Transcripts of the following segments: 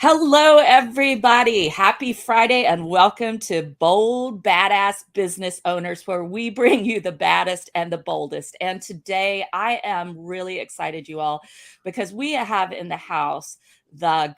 Hello, everybody. Happy Friday and welcome to Bold Badass Business Owners, where we bring you the baddest and the boldest. And today I am really excited, you all, because we have in the house that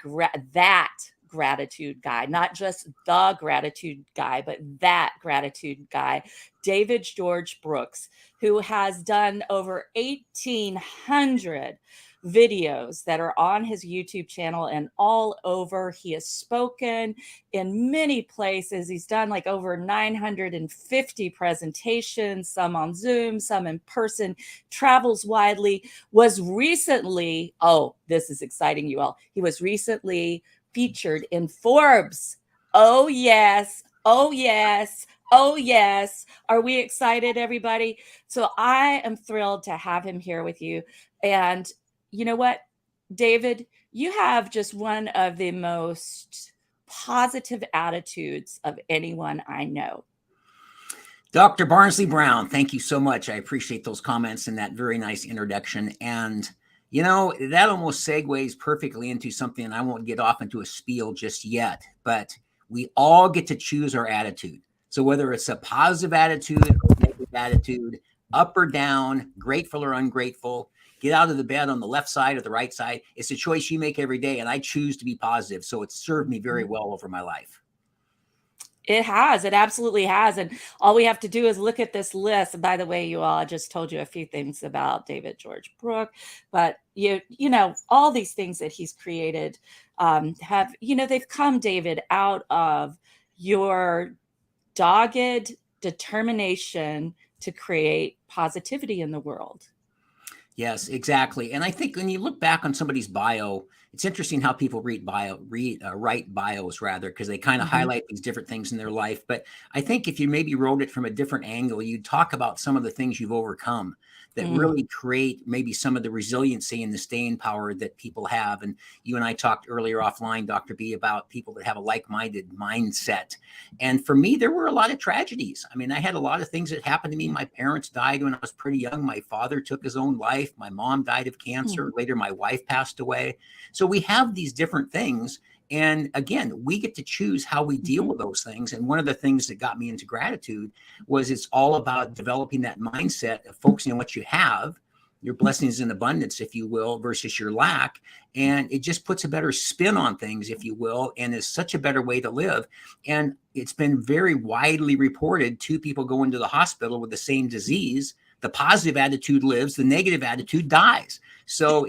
gratitude guy, not just the gratitude guy, but that gratitude guy, David George Brooks, who has done over 1,800 videos that are on his YouTube channel and all over. He has spoken in many places. He's done like over 950 presentations, some on Zoom, some in person, travels widely, was recently, oh, this is exciting, you all. He was recently featured in Forbes. Oh, yes. Oh, yes. Oh, yes. Are we excited, everybody? So I am thrilled to have him here with you. And you know what, David, you have just one of the most positive attitudes of anyone I know. Dr. Barnsley Brown, thank you so much. I appreciate those comments and that very nice introduction. And, you know, that almost segues perfectly into something, and I won't get off into a spiel just yet, but we all get to choose our attitude. So whether it's a positive attitude or a negative attitude, up or down, grateful or ungrateful, get out of the bed on the left side or the right side. It's a choice you make every day, and I choose to be positive. So it's served me very well over my life. It has. It absolutely has. And all we have to do is look at this list. And by the way, you all, I just told you a few things about David George Brooke, but you know, all these things that he's created have, they've come, David, out of your dogged determination to create positivity in the world. Yes, exactly. And I think when you look back on somebody's bio, it's interesting how people write bios rather, because they kind of highlight these different things in their life. But I think if you maybe wrote it from a different angle, you'd talk about some of the things you've overcome that really create maybe some of the resiliency and the staying power that people have. And you and I talked earlier offline, Dr. B, about people that have a like-minded mindset. And for me, there were a lot of tragedies. I mean, I had a lot of things that happened to me. My parents died when I was pretty young. My father took his own life. My mom died of cancer. Later, my wife passed away. So we have these different things. And again, we get to choose how we deal with those things. And one of the things that got me into gratitude was it's all about developing that mindset of focusing on what you have, your blessings in abundance, if you will, versus your lack. And it just puts a better spin on things, if you will, and is such a better way to live. And it's been very widely reported, 2 people go into the hospital with the same disease. The positive attitude lives, the negative attitude dies. So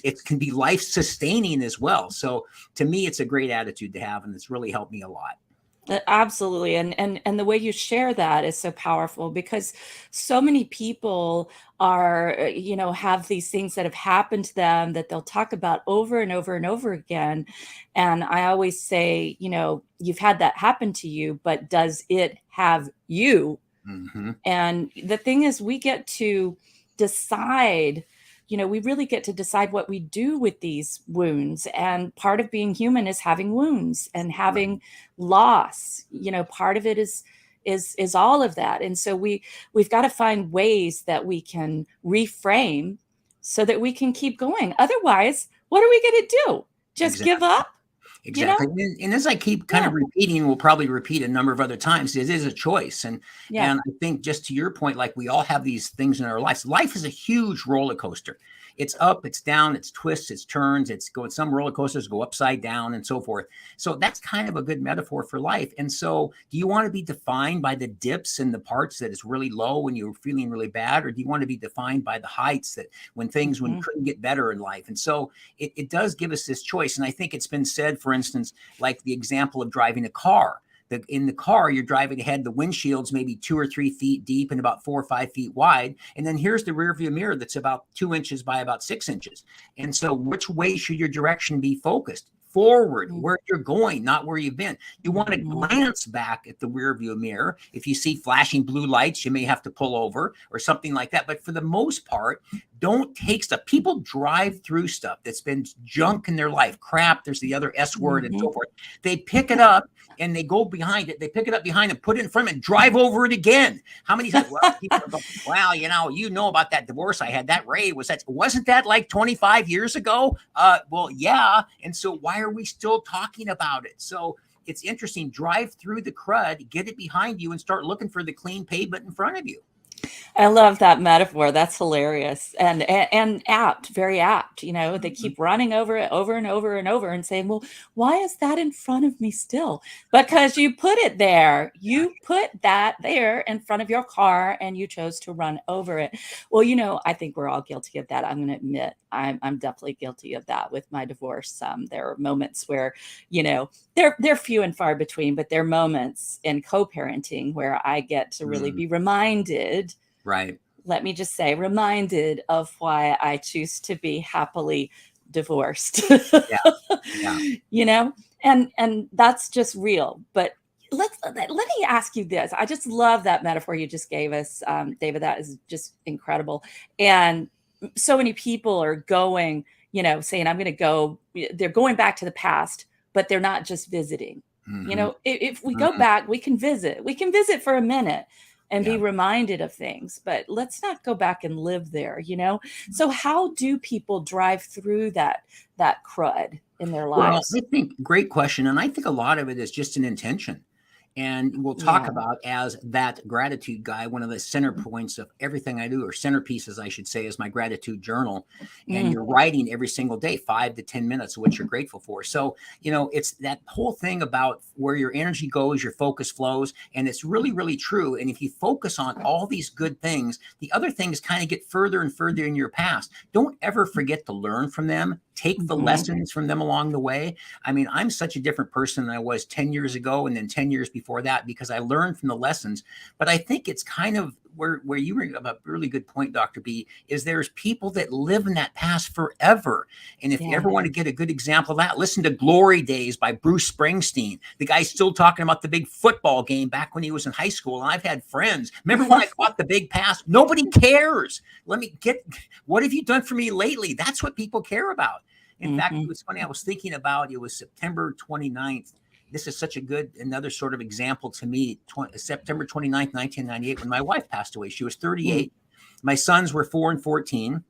it can be life sustaining as well. So to me, it's a great attitude to have, and it's really helped me a lot. Absolutely. And the way you share that is so powerful, because so many people are, have these things that have happened to them that they'll talk about over and over and over again. And I always say, you've had that happen to you, but does it have you? And the thing is, we get to decide, we really get to decide what we do with these wounds. And part of being human is having wounds and having loss. Part of it is all of that. And so we've got to find ways that we can reframe so that we can keep going. Otherwise, what are we going to do? Just give up? Exactly. And as I keep kind of repeating, we'll probably repeat a number of other times, it is a choice. And I think, just to your point, like, we all have these things in our lives. Life is a huge roller coaster. It's up, it's down, it's twists, it's turns, it's going, some roller coasters go upside down and so forth. So that's kind of a good metaphor for life. And so do you want to be defined by the dips and the parts that is really low when you're feeling really bad? Or do you want to be defined by the heights that when you couldn't get better in life? And so it does give us this choice. And I think it's been said, for instance, like the example of driving a car. In the car, you're driving ahead, the windshield's maybe 2 or 3 feet deep and about 4 or 5 feet wide. And then here's the rear view mirror that's about 2 inches by about 6 inches. And so which way should your direction be focused? Forward, where you're going, not where you've been. You want to glance back at the rear view mirror. If you see flashing blue lights, you may have to pull over or something like that. But for the most part, don't take stuff. People drive through stuff that's been junk in their life. Crap, there's the other S word and so forth. They pick it up and they go behind it. They pick it up behind and put it in front and drive over it again. How many times? Well, people go, well, you know about that divorce I had. Wasn't that like 25 years ago? Well, yeah. And so why are we still talking about it? So it's interesting. Drive through the crud, get it behind you, and start looking for the clean pavement in front of you. I love that metaphor. That's hilarious and apt, very apt. You know, they keep running over it over and over and over and saying, well, why is that in front of me still? Because you put it there. You put that there in front of your car and you chose to run over it. Well, you know, I think we're all guilty of that. I'm going to admit I'm definitely guilty of that with my divorce. There are moments where, you know, they're few and far between, but there are moments in co-parenting where I get to really be reminded. Right. Let me just say, reminded of why I choose to be happily divorced. Yeah. You know, and that's just real. But let me ask you this. I just love that metaphor you just gave us, David. That is just incredible. And so many people are going, you know, saying, I'm going to go. They're going back to the past, but they're not just visiting. You know, if we go back, we can visit. We can visit for a minute and be reminded of things, but let's not go back and live there, you know? So how do people drive through that crud in their lives? Well, I think great question. And I think a lot of it is just an intention. And we'll talk about, as that gratitude guy, one of the center points of everything I do, or centerpieces, I should say, is my gratitude journal. And you're writing every single day, 5 to 10 minutes of what you're grateful for. So, you know, it's that whole thing about where your energy goes, your focus flows. And it's really, really true. And if you focus on all these good things, the other things kind of get further and further in your past. Don't ever forget to learn from them. Take the lessons from them along the way. I mean, I'm such a different person than I was 10 years ago and then 10 years before that, because I learned from the lessons. But I think it's kind of where you bring up a really good point, Dr. B, is there's people that live in that past forever. And if you ever want to get a good example of that, listen to Glory Days by Bruce Springsteen. The guy's still talking about the big football game back when he was in high school. And I've had friends. Remember when I caught the big pass? Nobody cares. What have you done for me lately? That's what people care about. In fact, it was funny. I was thinking about, it was September 29th. This is such a good, another sort of example to me, September 29th, 1998, when my wife passed away. She was 38. My sons were 4 and 14.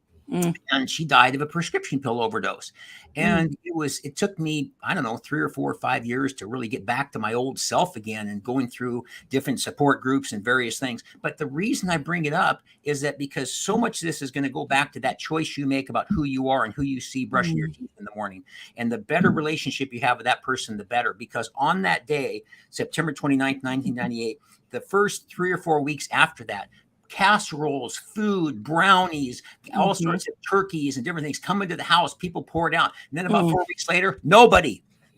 And she died of a prescription pill overdose. And it took me, I don't know, 3 or 4 or 5 years to really get back to my old self again, and going through different support groups and various things. But the reason I bring it up is that because so much of this is going to go back to that choice you make about who you are and who you see brushing your teeth in the morning. And the better relationship you have with that person, the better. Because on that day, September 29th, 1998, the first 3 or 4 weeks after that, casseroles, food, brownies, all sorts of turkeys and different things come into the house. People poured out. And then about 4 weeks later,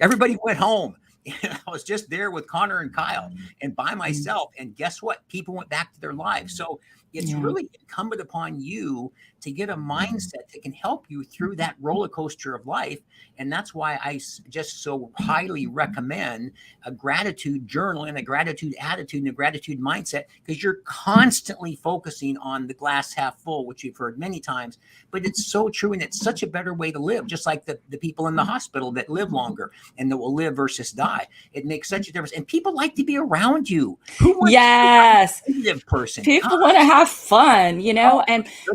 everybody went home. And I was just there with Connor and Kyle and by myself. And guess what? People went back to their lives. So it's really incumbent upon you to get a mindset that can help you through that roller coaster of life. And that's why I just so highly recommend a gratitude journal and a gratitude attitude and a gratitude mindset, because you're constantly focusing on the glass half full, which you've heard many times. But it's so true, and it's such a better way to live, just like the people in the hospital that live longer and that will live versus die. It makes such a difference. And people like to be around you. Who wants to be a positive person? People want to have fun, you know,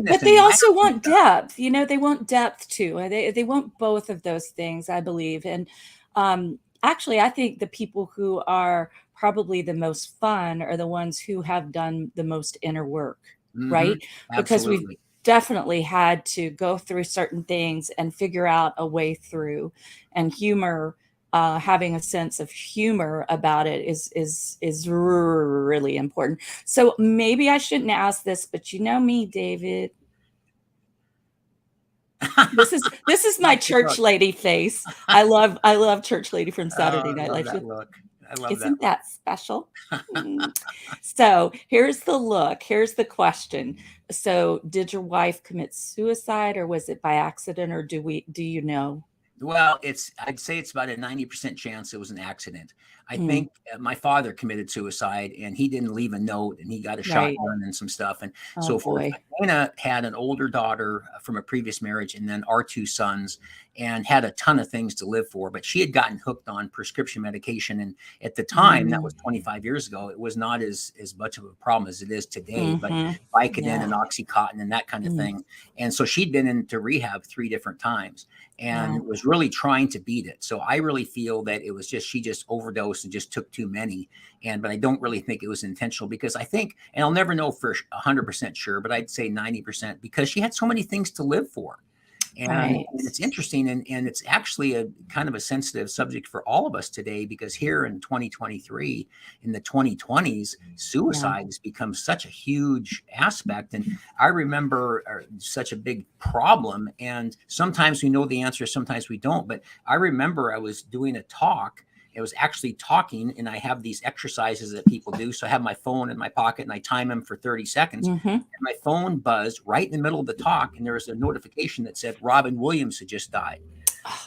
but they also want depth. You know, they want depth too. They want both of those things, I believe. And actually, I think the people who are probably the most fun are the ones who have done the most inner work, right? Because we've definitely had to go through certain things and figure out a way through. And humor, having a sense of humor about it is really important. So maybe I shouldn't ask this, but you know me, David. This is my church lady face. I love church lady from Saturday Night Live. I love Isn't that special? So here's the look. Here's the question. So did your wife commit suicide, or was it by accident, or do you know? Well, I'd say it's about a 90% chance it was an accident. I think my father committed suicide, and he didn't leave a note, and he got a shotgun and some stuff and so forth. Dana had an older daughter from a previous marriage and then our two sons, and had a ton of things to live for. But she had gotten hooked on prescription medication. And at the time, that was 25 years ago, it was not as much of a problem as it is today. But Vicodin and Oxycontin and that kind of thing. And so she'd been into rehab 3 different times and was really trying to beat it. So I really feel that it was just, she just overdosed and just took too many. But I don't really think it was intentional, because I think, and I'll never know for 100% sure, but I'd say 90%, because she had so many things to live for. And it's interesting, and it's actually a kind of a sensitive subject for all of us today, because here in 2023, in the 2020s, suicide has become such a huge aspect. And I remember such a big problem. And sometimes we know the answer, sometimes we don't. But I remember I was doing a talk. I was actually talking, and I have these exercises that people do. So I have my phone in my pocket and I time them for 30 seconds. And my phone buzzed right in the middle of the talk. And there was a notification that said Robin Williams had just died.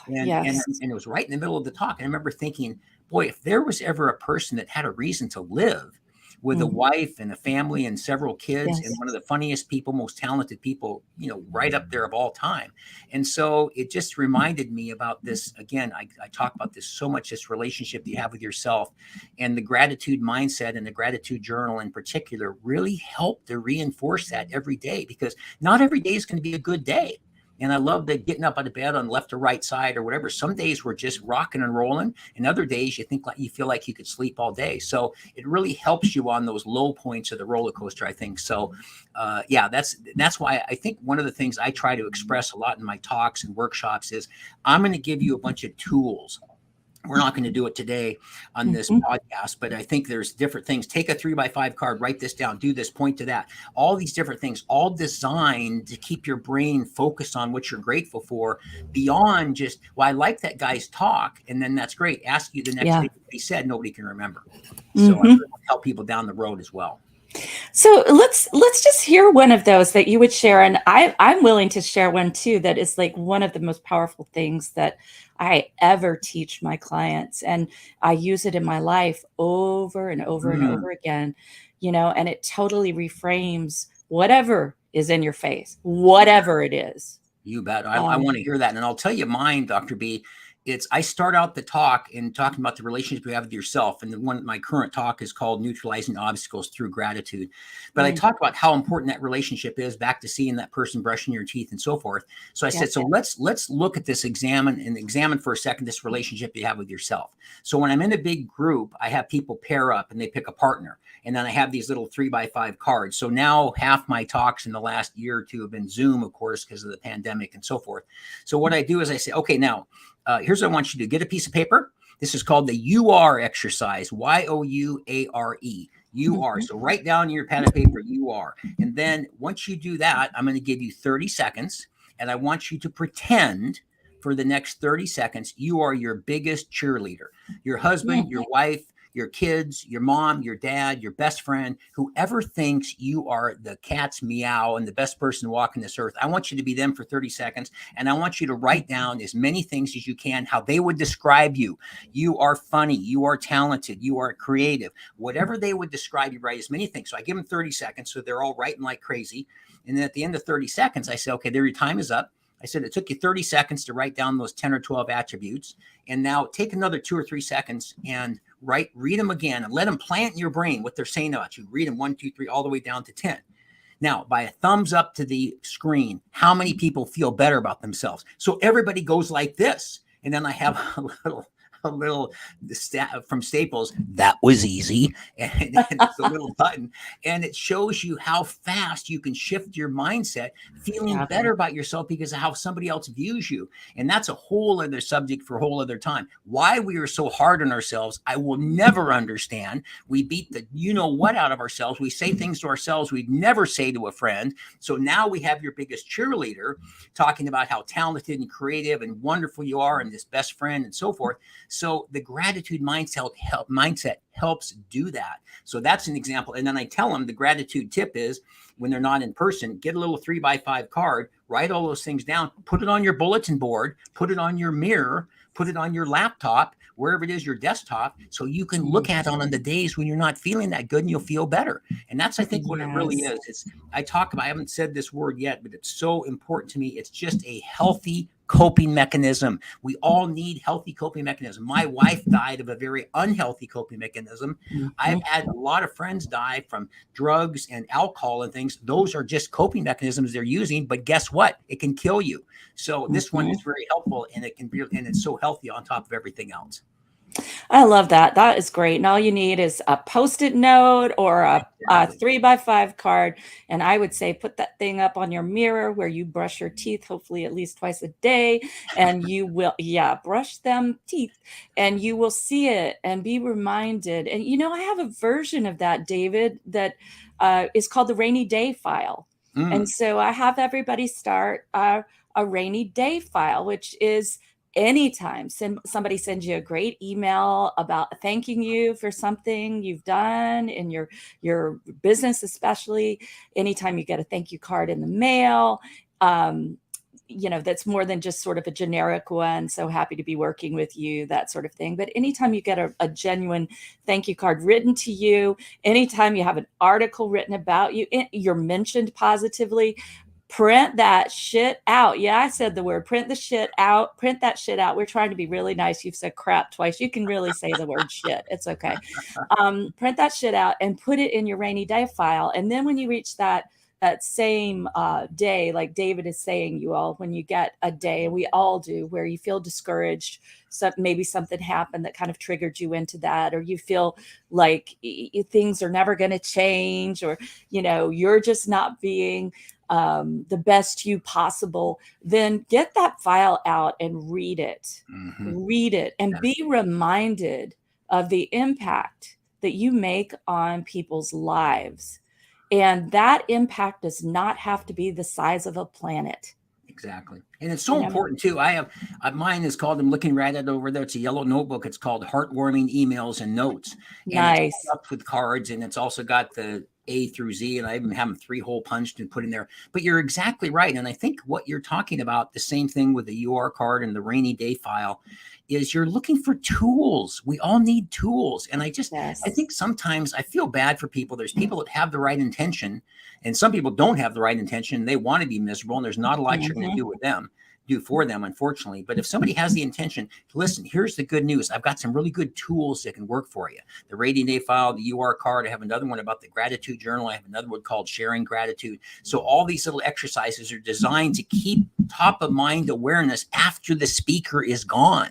And it was right in the middle of the talk. And I remember thinking, boy, if there was ever a person that had a reason to live, with a wife and a family and several kids, and one of the funniest people, most talented people, right up there of all time. And so it just reminded me about this. Again, I talk about this so much, this relationship you have with yourself, and the gratitude mindset and the gratitude journal in particular really help to reinforce that every day, because not every day is going to be a good day. And I love that getting up out of bed on left or right side or whatever. Some days we're just rocking and rolling, and other days you feel like you could sleep all day. So it really helps you on those low points of the roller coaster, I think. So that's why I think one of the things I try to express a lot in my talks and workshops is I'm going to give you a bunch of tools. We're not going to do it today on this podcast, but I think there's different things. Take a 3x5 card, write this down, do this, point to that. All these different things, all designed to keep your brain focused on what you're grateful for, beyond just, well, I like that guy's talk, and then that's great. Ask you the next day what he said, nobody can remember. So I help people down the road as well. So let's just hear one of those that you would share. And I'm willing to share one too, that is like one of the most powerful things that I ever teach my clients. And I use it in my life over and over and over again, and it totally reframes whatever is in your face, whatever it is. You bet. I want to hear that. And I'll tell you mine, Dr. B. I start out the talk in talking about the relationship you have with yourself. And my current talk is called Neutralizing Obstacles Through Gratitude. But I talk about how important that relationship is, back to seeing that person brushing your teeth and so forth. So I said, so let's look at this, examine for a second this relationship you have with yourself. So when I'm in a big group, I have people pair up and they pick a partner. And then I have these little 3x5 cards. So now half my talks in the last year or two have been Zoom, of course, because of the pandemic and so forth. So what I do is I say, okay, now, here's what I want you to do. Get a piece of paper. This is called the UR exercise, YOUARE. You are. So write down in your pad of paper, you are. And then once you do that, I'm going to give you 30 seconds. And I want you to pretend for the next 30 seconds, you are your biggest cheerleader. Your husband, your wife, your kids, your mom, your dad, your best friend, whoever thinks you are the cat's meow and the best person walking this earth. I want you to be them for 30 seconds. And I want you to write down as many things as you can, how they would describe you. You are funny. You are talented. You are creative. Whatever they would describe you, write as many things. So I give them 30 seconds. So they're all writing like crazy. And then at the end of 30 seconds, I say, okay, there, your time is up. I said, it took you 30 seconds to write down those 10 or 12 attributes. And now take another 2 or 3 seconds and read them again, and let them plant in your brain what they're saying about you. Read them 1, 2, 3, all the way down to 10. Now, by a thumbs up to the screen, how many people feel better about themselves? So everybody goes like this. And then I have a little from Staples, that was easy. And it's a little button. And it shows you how fast you can shift your mindset, feeling better about yourself because of how somebody else views you. And that's a whole other subject for a whole other time. Why we are so hard on ourselves, I will never understand. We beat the you-know-what out of ourselves. We say things to ourselves we'd never say to a friend. So now we have your biggest cheerleader talking about how talented and creative and wonderful you are, and this best friend and so forth. So the gratitude mindset helps do that. So that's an example. And then I tell them the gratitude tip is, when they're not in person, get a little 3x5 card, write all those things down, put it on your bulletin board, put it on your mirror, put it on your laptop, wherever it is, your desktop, so you can look at it on the days when you're not feeling that good and you'll feel better. And that's, I think, what it really is. It's, I haven't said this word yet, but it's so important to me. It's just a healthy coping mechanism. We all need healthy coping mechanism. My wife died of a very unhealthy coping mechanism. I've had a lot of friends die from drugs and alcohol and things. Those are just coping mechanisms they're using, but guess what? It can kill you. So this one is very helpful, and it can be, and it's so healthy on top of everything else. I love that. That is great. And all you need is a Post-it note or a 3x5 card. And I would say put that thing up on your mirror where you brush your teeth, hopefully at least twice a day. And you will, brush them teeth, and you will see it and be reminded. And, I have a version of that, David, that is called the rainy day file. And so I have everybody start a rainy day file, which is anytime somebody sends you a great email about thanking you for something you've done in your business, especially anytime you get a thank you card in the mail, that's more than just sort of a generic one. So happy to be working with you, that sort of thing. But anytime you get a genuine thank you card written to you, anytime you have an article written about you, you're mentioned positively, print that shit out. Yeah, I said the word, print the shit out, print that shit out. We're trying to be really nice. You've said crap twice. You can really say the word shit. It's okay. Print that shit out and put it in your rainy day file. And then when you reach that same day, like David is saying, you all, when you get a day, we all do, where you feel discouraged, so maybe something happened that kind of triggered you into that, or you feel like things are never going to change, or, you're just not being the best you possible, then get that file out and read it. Read it and be reminded of the impact that you make on people's lives. And that impact does not have to be the size of a planet. Exactly. And it's so important too. I have, mine is called, I'm looking right at it over there. It's a yellow notebook. It's called Heartwarming Emails and Notes. And it's up with cards, and it's also got the A through Z, and I even have them 3-hole punched and put in there. But you're exactly right. And I think what you're talking about, the same thing with the UR card and the rainy day file, is you're looking for tools. We all need tools. And I think sometimes I feel bad for people. There's people that have the right intention, and some people don't have the right intention. They want to be miserable, and there's not a lot you're going to do for them, unfortunately. But if somebody has the intention, listen, here's the good news. I've got some really good tools that can work for you. The rainy day file, the UR card. I have another one about the gratitude journal. I have another one called sharing gratitude. So all these little exercises are designed to keep top of mind awareness after the speaker is gone,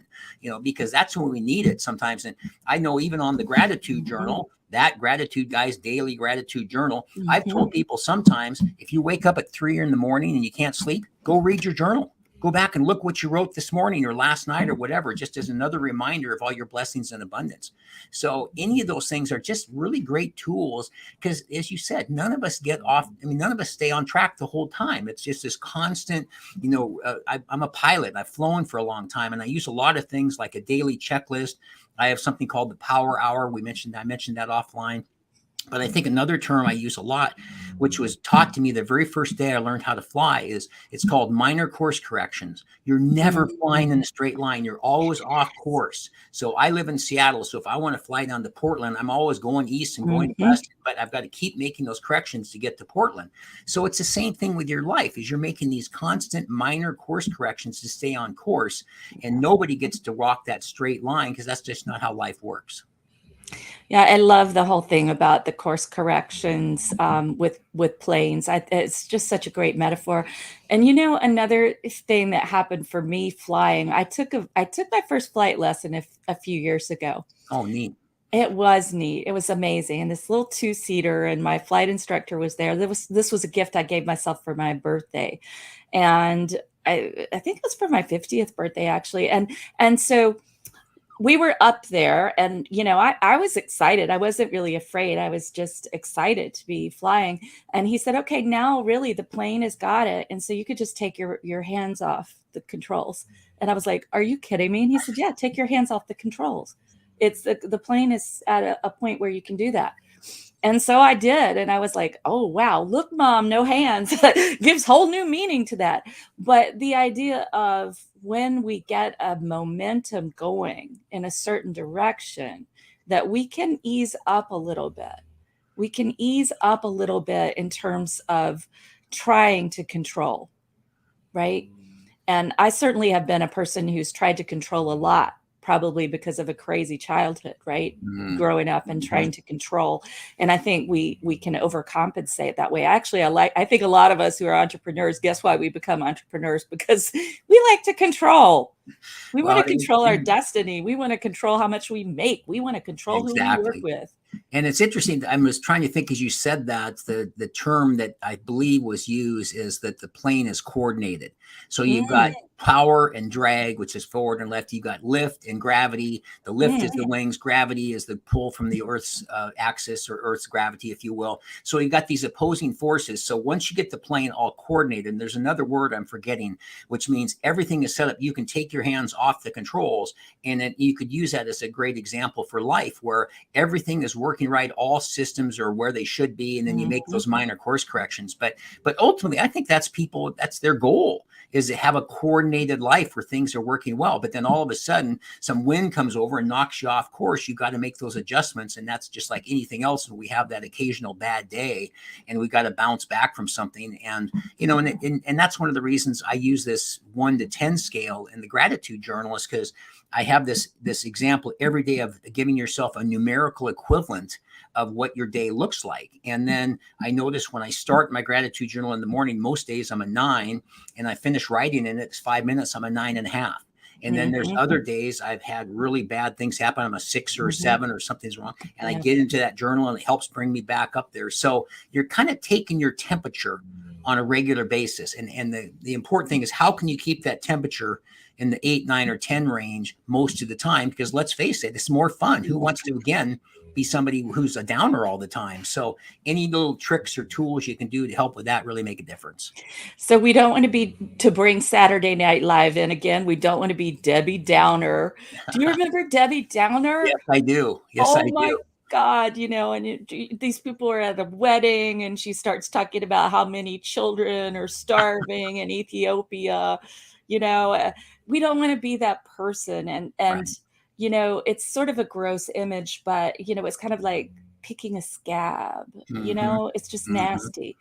because that's when we need it sometimes. And I know even on the gratitude journal, that gratitude guy's daily gratitude journal, I've told people sometimes, if you wake up at 3 in the morning and you can't sleep, go read your journal. Go back and look what you wrote this morning or last night or whatever, just as another reminder of all your blessings and abundance. So any of those things are just really great tools, because as you said, none of us none of us stay on track the whole time. It's just this constant, I'm a pilot. I've flown for a long time, and I use a lot of things like a daily checklist. I have something called the Power Hour. I mentioned that offline. But I think another term I use a lot, which was taught to me the very first day I learned how to fly, is it's called minor course corrections. You're never flying in a straight line. You're always off course. So I live in Seattle. So if I want to fly down to Portland, I'm always going east and going west, but I've got to keep making those corrections to get to Portland. So it's the same thing with your life, is you're making these constant minor course corrections to stay on course, and nobody gets to walk that straight line, because that's just not how life works. Yeah, I love the whole thing about the course corrections with planes. It's just such a great metaphor. And another thing that happened for me flying, I took my first flight lesson a few years ago. Oh, neat. It was neat. It was amazing. And this little 2-seater, and my flight instructor was there. This was a gift I gave myself for my birthday. And I think it was for my 50th birthday, actually. And so we were up there, and I was excited. I wasn't really afraid. I was just excited to be flying. And he said, okay, now really the plane has got it, and so you could just take your hands off the controls. And I was like, are you kidding me? And he said, yeah, take your hands off the controls. It's the plane is at a point where you can do that. And so I did. And I was like, oh, wow, look, Mom, no hands. Gives whole new meaning to that. But the idea of when we get a momentum going in a certain direction, that we can ease up a little bit. We can ease up a little bit in terms of trying to control, right? And I certainly have been a person who's tried to control a lot, probably because of a crazy childhood, right? Growing up and trying to control. And I think we can overcompensate that way. Actually, I think a lot of us who are entrepreneurs, guess why we become entrepreneurs? Because we like to control. We want to control our destiny. We want to control how much we make. We want to control who we work with. And it's interesting. I was trying to think as you said that the term that I believe was used is that the plane is coordinated. So you've got power and drag, which is forward and left. You got lift and gravity. The lift is the wings. Gravity is the pull from the Earth's axis, or Earth's gravity, if you will. So you got these opposing forces. So once you get the plane all coordinated, and there's another word I'm forgetting, which means everything is set up. You can take your hands off the controls, and you could use that as a great example for life, where everything is working right. All systems are where they should be. And then you make those minor course corrections. But ultimately, I think that's their goal, is to have a coordinated life where things are working well. But then all of a sudden, some wind comes over and knocks you off course. You got to make those adjustments. And that's just like anything else. We have that occasional bad day, and we got to bounce back from something. And, and that's one of the reasons I use this 1 to 10 scale in the gratitude journal, is because I have this example every day of giving yourself a numerical equivalent of what your day looks like. And then I notice when I start my gratitude journal in the morning, most days I'm a 9, and I finish writing in it, it's 5 minutes, I'm a 9.5. And then there's other days I've had really bad things happen. I'm a 6 or a 7 or something's wrong. And I get into that journal and it helps bring me back up there. So you're kind of taking your temperature on a regular basis. And the important thing is, how can you keep that temperature in the 8, 9, or 10 range most of the time? Because let's face it, it's more fun. Who wants to, again, be somebody who's a downer all the time? So any little tricks or tools you can do to help with that really make a difference. So we don't want to bring Saturday Night Live in again. We don't want to be Debbie Downer. Do you remember Debbie Downer? Yes, I do. Yes, I do. God, and these people are at a wedding, and she starts talking about how many children are starving in Ethiopia. We don't want to be that person. And right. It's sort of a gross image, but it's kind of like picking a scab. It's just nasty.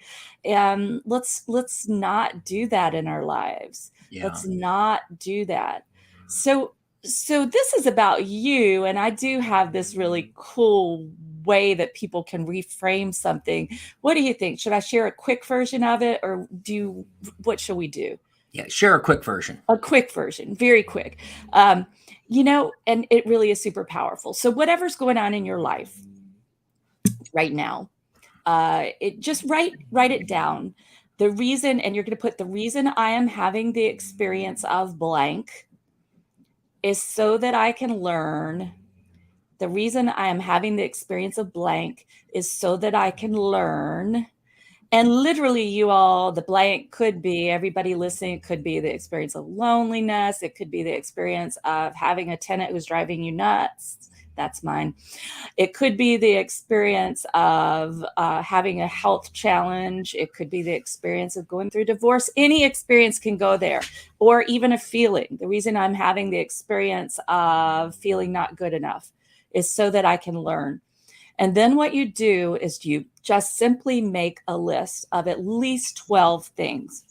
And let's not do that in our lives. Yeah. Let's not do that. So this is about you, and I do have this really cool way that people can reframe something. What do you think? Should I share a quick version of it, or what shall we do? Yeah, share a quick version. A quick version, very quick. And it really is super powerful. So whatever's going on in your life right now, it just write it down. The reason, and you're going to put, the reason I am having the experience of blank is so that I can learn. The reason I am having the experience of blank is so that I can learn. And literally, you all, the blank could be, everybody listening, it could be the experience of loneliness. It could be the experience of having a tenant who's driving you nuts. That's mine. It could be the experience of having a health challenge. It could be the experience of going through divorce. Any experience can go there, or even a feeling. The reason I'm having the experience of feeling not good enough is so that I can learn. And then what you do is you just simply make a list of at least 12 things.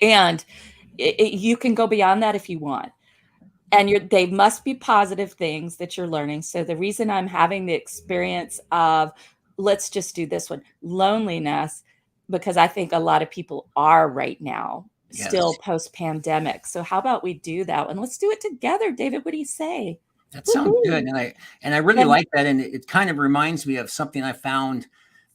And you can go beyond that if you want. And they must be positive things that you're learning. So the reason I'm having the experience of, let's just do this one, loneliness, because I think a lot of people are right now, still post-pandemic. So how about we do that one? Let's do it together. David, what do you say? That sounds good. And I really like that. And it kind of reminds me of something I found,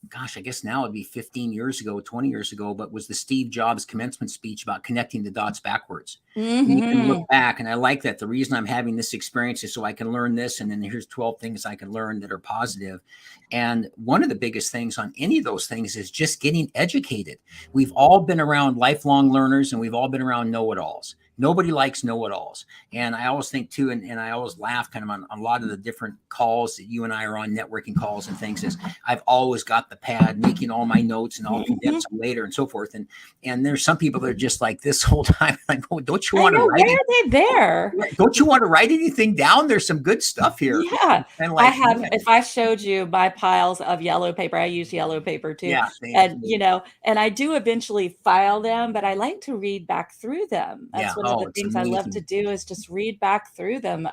gosh, I guess now it'd be 15 years ago, 20 years ago, but was the Steve Jobs commencement speech about connecting the dots backwards. And you can look back, and I like that. The reason I'm having this experience is so I can learn this. And then here's 12 things I can learn that are positive. And one of the biggest things on any of those things is just getting educated. We've all been around lifelong learners, and we've all been around know-it-alls. Nobody likes know-it-alls. And I always think too, and I always laugh kind of on a lot of the different calls that you and I are on, networking calls and things, is I've always got the pad making all my notes, and I'll condense them later and so forth. And there's some people that are just like this whole time. Like, oh, don't you want to write? Why are they there? Don't you want to write anything down? There's some good stuff here. Yeah. And like, I have, if I showed you my piles of yellow paper, I use yellow paper too. Yeah, and and I do eventually file them, but I like to read back through them. That's one of the things I love to do, is just read back through them,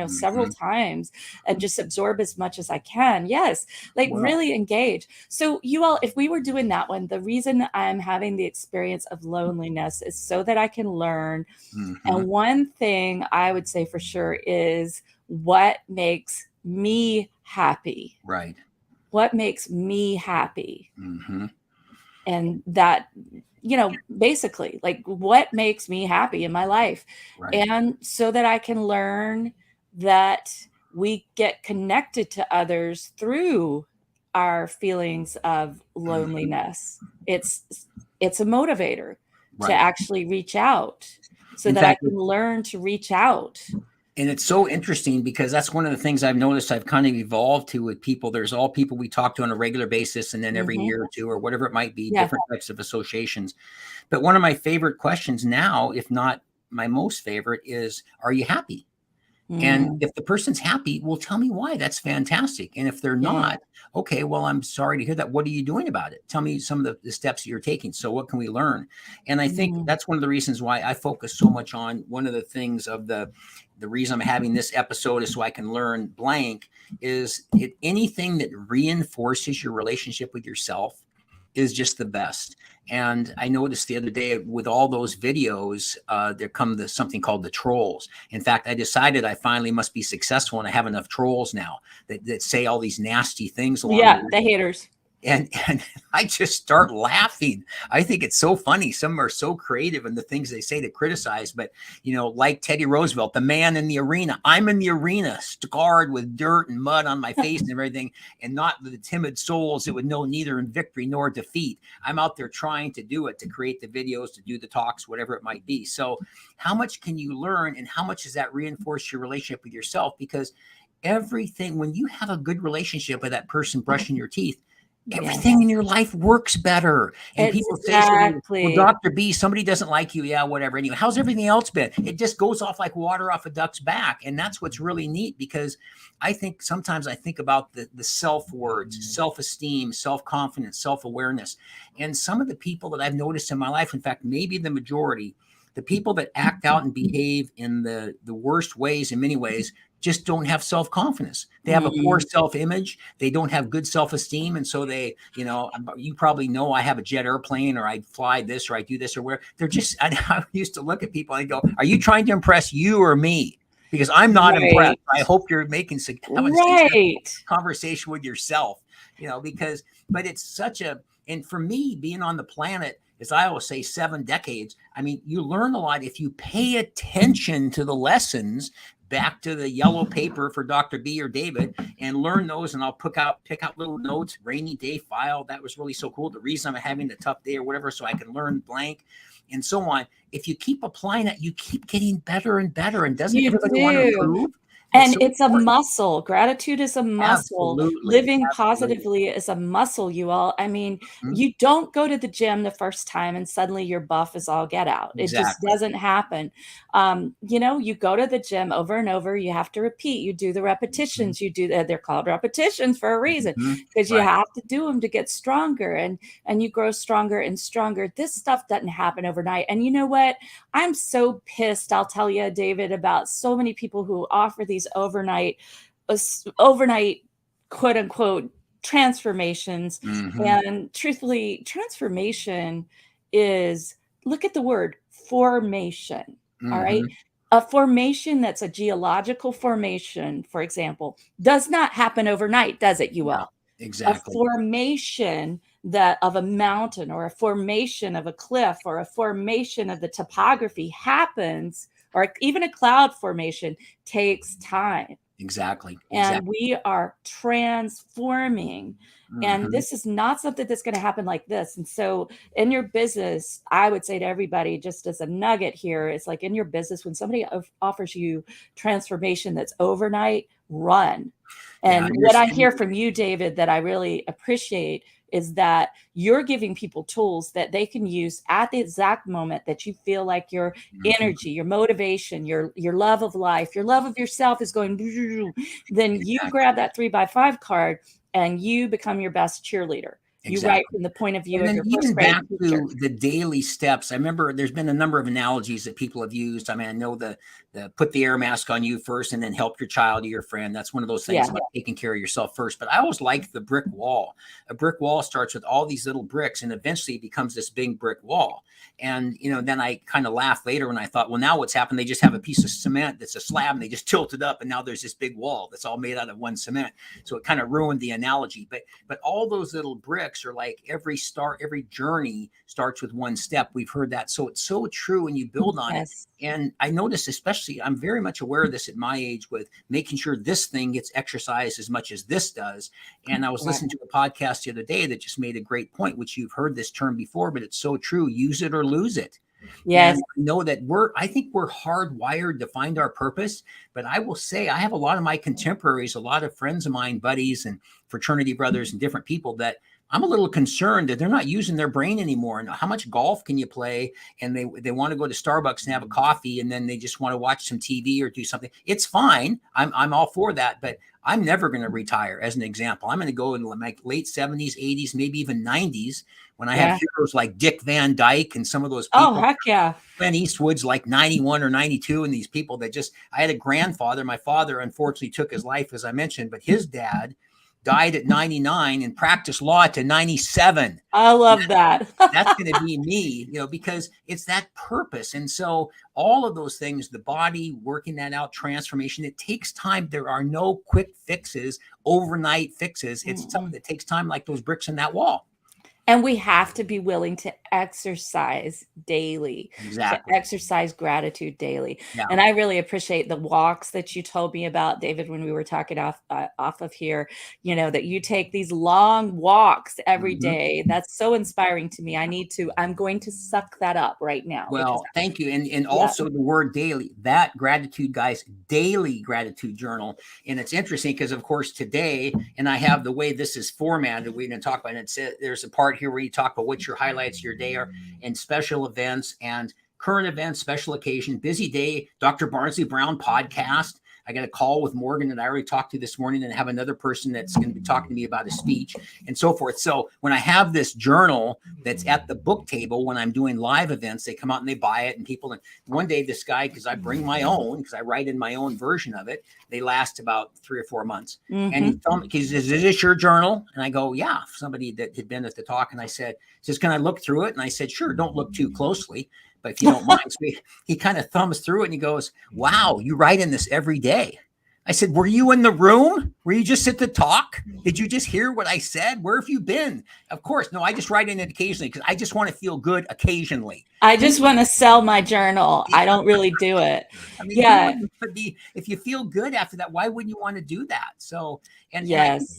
several times, and just absorb as much as I can. Yes. Like really engage. So you all, if we were doing that one, the reason I'm having the experience of loneliness is so that I can learn. And one thing I would say for sure is what makes me happy. Right. What makes me happy. And that, basically, like, what makes me happy in my life. Right. And so that I can learn that we get connected to others through our feelings of loneliness. It's a motivator to actually reach out, so that I can learn to reach out. And it's so interesting, because that's one of the things I've noticed I've kind of evolved to with people. There's all people we talk to on a regular basis, and then every year or two or whatever it might be, different types of associations. But one of my favorite questions now, if not my most favorite, is, are you happy? And if the person's happy, well, tell me why. That's fantastic. And if they're not, okay, well, I'm sorry to hear that. What are you doing about it? Tell me some of the steps you're taking. So what can we learn? And I think that's one of the reasons why I focus so much on one of the things of the reason I'm having this episode is so I can learn blank, is anything that reinforces your relationship with yourself is just the best. And I noticed the other day with all those videos, there come something called the trolls. In fact, I decided I finally must be successful, and I have enough trolls now that say all these nasty things. The haters. And I just start laughing. I think it's so funny. Some are so creative in the things they say to criticize, but like Teddy Roosevelt, the man in the arena. I'm in the arena, scarred with dirt and mud on my face and everything, and not the timid souls that would know neither in victory nor defeat. I'm out there trying to do it, to create the videos, to do the talks, whatever it might be. So how much can you learn, and how much does that reinforce your relationship with yourself? Because everything, when you have a good relationship with that person brushing your teeth, everything in your life works better. And people say, well, Dr. B, somebody doesn't like you. Yeah, whatever. Anyway, how's everything else been? It just goes off like water off a duck's back. And that's what's really neat, because I think sometimes I think about the self-words, self-esteem, self-confidence, self-awareness. And some of the people that I've noticed in my life, in fact, maybe the majority, the people that act out and behave in the worst ways, in many ways, just don't have self-confidence. They have a poor self-image. They don't have good self-esteem. And so they, you probably know, I have a jet airplane, or I fly this, or I do this, or where they're just, I used to look at people and go, are you trying to impress you or me? Because I'm not impressed. I hope you're having a conversation with yourself, but it's such and for me, being on the planet, as I always say, 7 decades, I mean, you learn a lot if you pay attention to the lessons. Back to the yellow paper for Dr. B or David, and learn those. And I'll pick out little notes, rainy day file. That was really so cool. The reason I'm having a tough day or whatever, so I can learn blank and so on. If you keep applying that, you keep getting better and better. And doesn't everybody want to improve? And it's a muscle. Gratitude is a muscle. Absolutely. Living positively is a muscle, you all. I mean, you don't go to the gym the first time and suddenly your buff is all get out. It just doesn't happen. You go to the gym over and over. You have to repeat. You do the repetitions. You do they're called repetitions for a reason, because you have to do them to get stronger, and you grow stronger and stronger. This stuff doesn't happen overnight. And you know what? I'm so pissed, I'll tell you, David, about so many people who offer these overnight quote unquote transformations. And truthfully, transformation is, look at the word formation. All right. A formation that's a geological formation, for example, does not happen overnight, does it, you all? Exactly. A formation of a mountain, or a formation of a cliff, or a formation of the topography happens, or even a cloud formation takes time. Exactly. And we are transforming. And Mm-hmm. this is not something that's going to happen like this. And so, in your business, I would say to everybody, just as a nugget here, it's like in your business, when somebody offers you transformation that's overnight, run. Yeah. And what I hear from you, David, that I really appreciate is that you're giving people tools that they can use at the exact moment that you feel like your energy, your motivation, your love of life, your love of yourself is going, then you grab that 3x5 card and you become your best cheerleader. You write from the point of view And of then your first even grade back teacher. to the daily steps, I remember there's been a number of analogies that people have used. I mean, I know the put the air mask on you first and then help your child or your friend. That's one of those things about taking care of yourself first. But I always liked the brick wall. A brick wall starts with all these little bricks and eventually it becomes this big brick wall. And, then I kind of laughed later when I thought, well, now what's happened? They just have a piece of cement that's a slab and they just tilt it up. And now there's this big wall that's all made out of one cement. So it kind of ruined the analogy. But all those little bricks are like every journey starts with one step. We've heard that. So it's so true and you build on it. And I notice, especially, I'm very much aware of this at my age with making sure this thing gets exercised as much as this does. And I was listening to a podcast the other day that just made a great point, which you've heard this term before, but it's so true. Use it or lose it. Yes. And I know that I think we're hardwired to find our purpose, but I will say I have a lot of my contemporaries, a lot of friends of mine, buddies and fraternity brothers and different people that I'm a little concerned that they're not using their brain anymore. And how much golf can you play? And they want to go to Starbucks and have a coffee, and then they just want to watch some TV or do something. It's fine. I'm all for that, but I'm never going to retire. As an example, I'm going to go in my late 70s, 80s, maybe even 90s when I have heroes like Dick Van Dyke and some of those people. Oh, heck yeah. Clint Eastwood's like 91 or 92, and these people that I had a grandfather. My father unfortunately took his life, as I mentioned, but his dad died at 99 and practiced law to 97. I love that. That's going to be me, because it's that purpose. And so all of those things, the body working that out, transformation, it takes time. There are no quick fixes, overnight fixes. It's something that takes time, like those bricks in that wall. And we have to be willing to exercise daily, to exercise gratitude daily. Yeah. And I really appreciate the walks that you told me about, David, when we were talking off of here, that you take these long walks every day. That's so inspiring to me. I'm going to suck that up right now. Well, thank you. And also the word daily, that gratitude, guys, daily gratitude journal. And it's interesting because, of course, today, and I have the way this is formatted, we're going to talk about it. There's a part here where you talk about what your highlights of your day are and special events and current events, special occasion, busy day, Dr. Barnsley Brown podcast. I got a call with Morgan that I already talked to this morning, and have another person that's going to be talking to me about a speech and so forth. So when I have this journal that's at the book table, when I'm doing live events, they come out and they buy it. And people, and one day this guy, because I bring my own, because I write in my own version of it, they last about 3 or 4 months. And he told me, is this your journal? And I go, yeah, somebody that had been at the talk. And I said, can I look through it? And I said, sure, don't look too closely, but if you don't mind. So he kind of thumbs through it and he goes, wow, you write in this every day. I said, were you in the room? Were you just at the talk? Did you just hear what I said? Where have you been? Of course. No, I just write in it occasionally because I just want to feel good occasionally. I just want to sell my journal. I don't really do it. I mean, if you feel good after that, why wouldn't you want to do that? So, and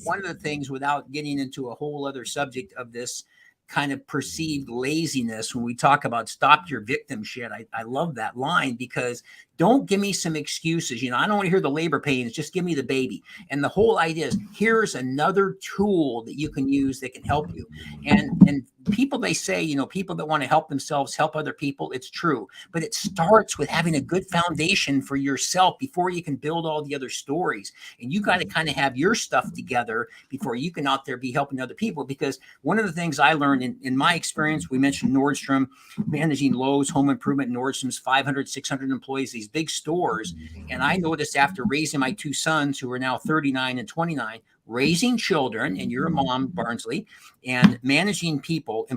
one of the things, without getting into a whole other subject of this kind of perceived laziness, when we talk about stop your victim shit, I love that line, because don't give me some excuses. I don't want to hear the labor pains. Just give me the baby. And the whole idea is, here's another tool that you can use that can help you. And people, they say, people that want to help themselves, help other people. It's true. But it starts with having a good foundation for yourself before you can build all the other stories. And you got to kind of have your stuff together before you can out there be helping other people. Because one of the things I learned in my experience, we mentioned Nordstrom, managing Lowe's, home improvement, Nordstrom's 500, 600 employees, these big stores. And I noticed after raising my 2 sons, who are now 39 and 29, raising children, and you're a mom, Barnsley, and managing people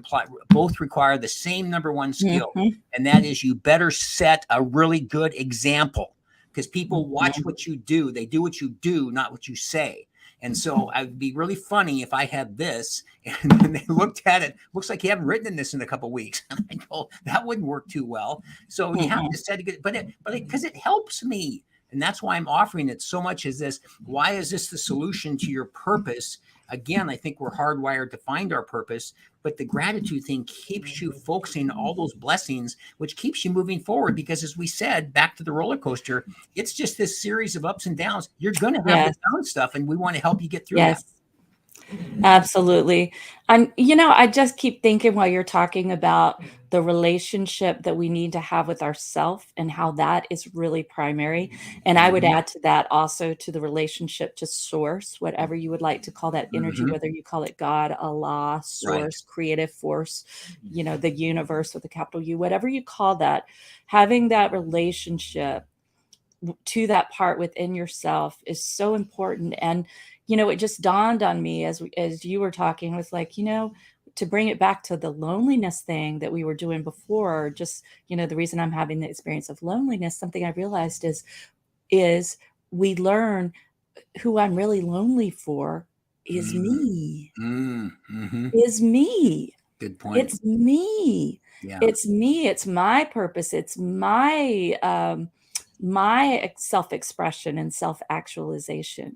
both require the same number one skill. And that is, you better set a really good example, because people watch what you do. They do what you do, not what you say. And so I'd be really funny if I had this and then they looked at it, looks like you haven't written this in a couple of weeks. And I go, that wouldn't work too well. So you have to set a good, but because it helps me. And that's why I'm offering it so much as this. Why is this the solution to your purpose? Again, I think we're hardwired to find our purpose, but the gratitude thing keeps you focusing on all those blessings, which keeps you moving forward. Because as we said, back to the roller coaster, it's just this series of ups and downs. You're going to have the down stuff, and we want to help you get through that. Absolutely. And, I just keep thinking while you're talking about the relationship that we need to have with ourself and how that is really primary. And I would add to that also to the relationship to source, whatever you would like to call that energy, whether you call it God, Allah, source, creative force, the universe with a capital U, whatever you call that, having that relationship to that part within yourself is so important. And it just dawned on me as you were talking, was like, to bring it back to the loneliness thing that we were doing before, just, the reason I'm having the experience of loneliness, something I realized is we learn who I'm really lonely for is me. Is me. Good point. It's me. Yeah. It's me. It's my purpose. It's my self-expression and self-actualization.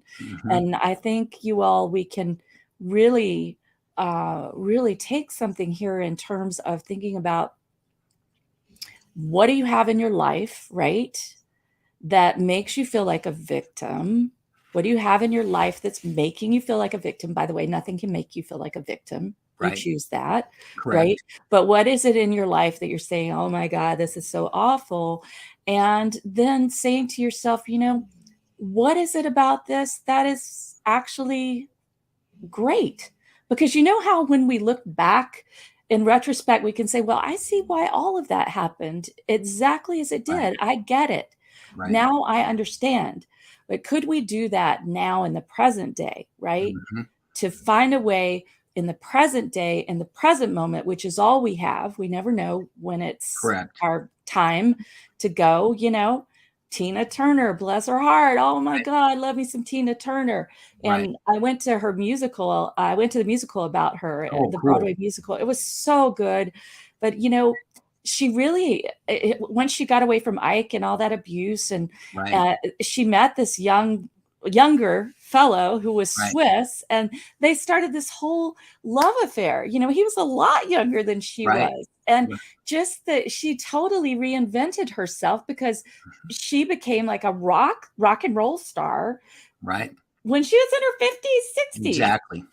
And I think we can really take something here in terms of thinking about what do you have in your life, right, that makes you feel like a victim? What do you have in your life that's making you feel like a victim? By the way, nothing can make you feel like a victim. You choose that, right? But what is it in your life that you're saying, oh my God, this is so awful? And then saying to yourself, what is it about this that is actually great? Because how when we look back in retrospect, we can say, well, I see why all of that happened exactly as it did. I get it. Now I understand. But could we do that now in the present day, right? To find a way in the present day, in the present moment, which is all we have. We never know when it's our time to go, Tina Turner, bless her heart. Oh my God, love me some Tina Turner. And I went to her musical. I went to the musical about her, the Broadway musical. It was so good. But, she really, once she got away from Ike and all that abuse, and she met this younger fellow who was Swiss, and they started this whole love affair. He was a lot younger than she was. And just that she totally reinvented herself, because she became like a rock and roll star. When she was in her 50s, 60s. Exactly.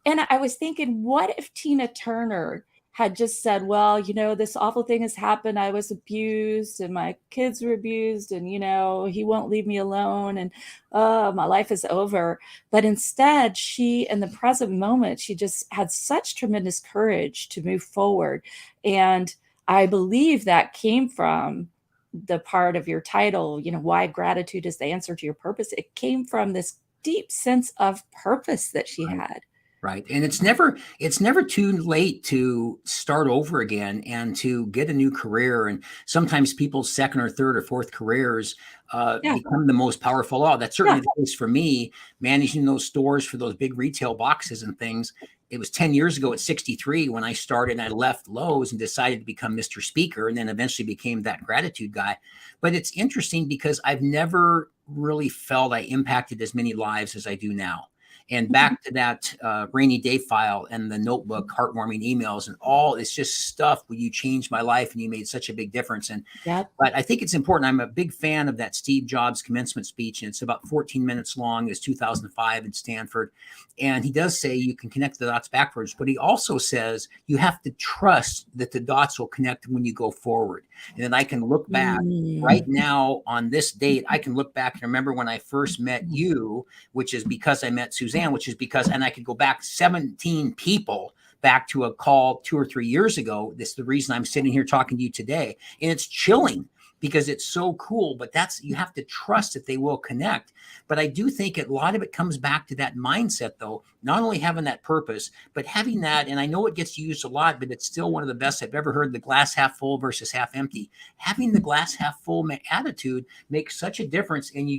And I was thinking, what if Tina Turner had just said, well, this awful thing has happened. I was abused and my kids were abused, and, he won't leave me alone, and my life is over. But instead, she, in the present moment, she just had such tremendous courage to move forward. And I believe that came from the part of your title, why gratitude is the answer to your purpose. It came from this deep sense of purpose that she had. And it's never too late to start over again and to get a new career. And sometimes people's second or third or fourth careers become the most powerful. That's certainly the case for me, managing those stores for those big retail boxes and things. It was 10 years ago at 63 when I started, and I left Lowe's and decided to become Mr. Speaker, and then eventually became that gratitude guy. But it's interesting because I've never really felt I impacted as many lives as I do now. And back to that rainy day file and the notebook, heartwarming emails and all, it's just stuff where you changed my life and you made such a big difference. And but I think it's important. I'm a big fan of that Steve Jobs commencement speech, and it's about 14 minutes long. It's 2005 in Stanford. And he does say you can connect the dots backwards, but he also says you have to trust that the dots will connect when you go forward. And then I can look back right now on this date. I can look back and remember when I first met you, which is because I met Suzanne, which is because, and I could go back 17 people back to a call 2 or 3 years ago. This is the reason I'm sitting here talking to you today. And it's chilling because it's so cool, but you have to trust that they will connect. But I do think a lot of it comes back to that mindset, though, not only having that purpose, but having that, and I know it gets used a lot, but it's still one of the best I've ever heard, the glass half full versus half empty. Having the glass half full attitude makes such a difference. And you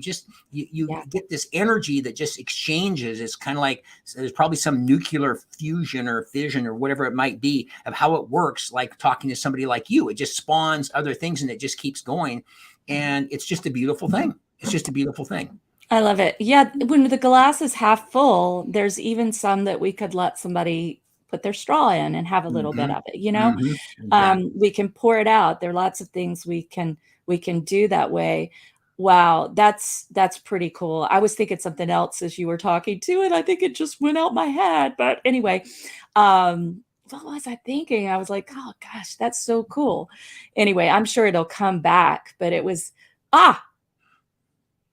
get this energy that just exchanges. It's kind of like there's probably some nuclear fusion or fission or whatever it might be of how it works, like talking to somebody like you. It just spawns other things and it just keeps going. And it's just a beautiful thing. It's just a beautiful thing. I love it. Yeah, when the glass is half full, there's even some that we could let somebody put their straw in and have a little bit of it, Exactly. we can pour it out. There are lots of things we can do that way. Wow, that's pretty cool. I was thinking something else as you were talking too, and I think it just went out my head. But anyway, what was I thinking? I was like, oh gosh, that's so cool. Anyway, I'm sure it'll come back, but it was